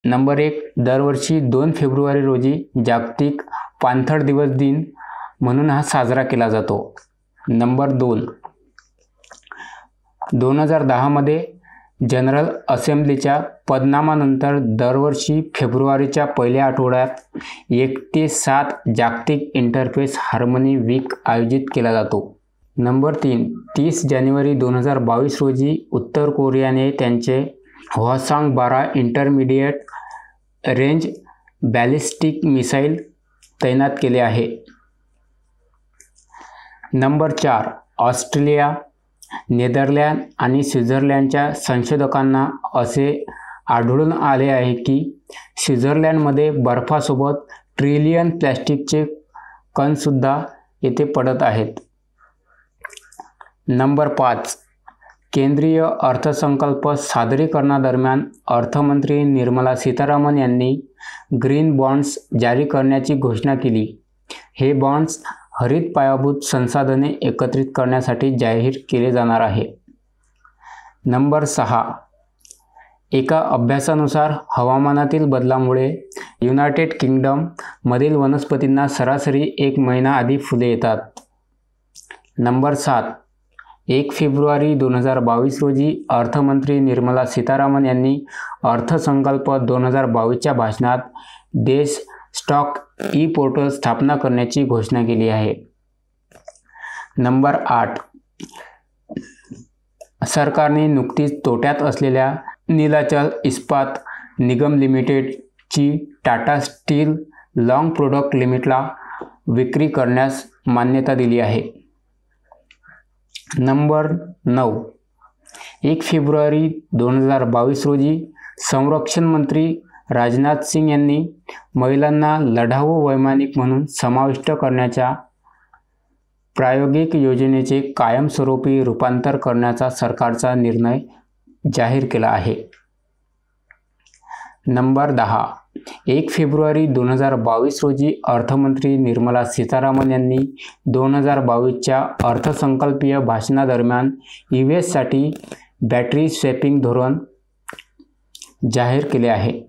Number 1, दरवर्षी 2 February रोजी जागतिक पाणथळ दिवस दिन म्हणून हा साजरा केला जातो. नंबर 2, 2010 मध्ये जनरल असेंब्लीच्या पदनामानंतर दरवर्षी फेब्रुवारीच्या पहिल्या आठवड्यात 1 ते 7 जागतिक इंटरफेस हार्मनी वीक आयोजित केला जातो. नंबर 3, 30 जानेवारी 2022 रोजी उत्तर कोरियाने त्यांचे हवासांग-12 इंटरमिडिएट रेंज बॅलिस्टिक मिसाईल तैनात केले आहे. नंबर 4, ऑस्ट्रेलिया, नेदरलँड आणि स्वित्झर्लंडच्या संशोधकांना असे आढळून आले आहे की स्वित्झर्लंडमध्ये बर्फासोबत ट्रिलियन प्लॅस्टिकचे कणसुद्धा येथे पडत आहेत. नंबर 5, केंद्रीय अर्थसंकल्प सादरीकरणादरम्यान अर्थमंत्री निर्मला सीतारामन यांनी ग्रीन बॉन्ड्स जारी करण्याची घोषणा केली. हे बॉन्ड्स हरित पायाभूत संसाधने एकत्रित करण्यासाठी जाहीर केले जाणार आहे. नंबर 6, एका अभ्यासानुसार हवामानातील बदलामुळे युनायटेड किंगडम मधील वनस्पतींना सरासरी 1 महिना आधी फुले येतात. नंबर 7, 1 फेब्रुवारी 2022 रोजी अर्थमंत्री निर्मला सीतारामन यांनी अर्थसंकल्प 2022च्या भाषणात देश स्टॉक ई-पोर्टल स्थापना करण्याची घोषणा केली आहे. नंबर 8, सरकारने नुकतीच तोट्यात असलेल्या नीलाचल इस्पात निगम लिमिटेडची टाटा स्टील लाँग प्रोडक्ट लिमिटेडला विक्री करण्यास मान्यता दिली आहे. नंबर 9, 1 फेब्रुवारी 2022 रोजी संरक्षण मंत्री राजनाथ सिंग यांनी महिलांना लढाऊ वैमानिक म्हणून समाविष्ट करण्याच्या प्रायोगिक योजनेचे कायमस्वरूपी रूपांतर करण्याचा सरकारचा निर्णय जाहीर केला आहे. नंबर 10, 1 फेब्रुवारी 2022 रोजी अर्थमंत्री निर्मला सीतारामन यांनी 2022च्या अर्थसंकल्पीय भाषणादरम्यान यूएससाठी बॅटरी स्वॅपिंग धोरण जाहीर केले आहे.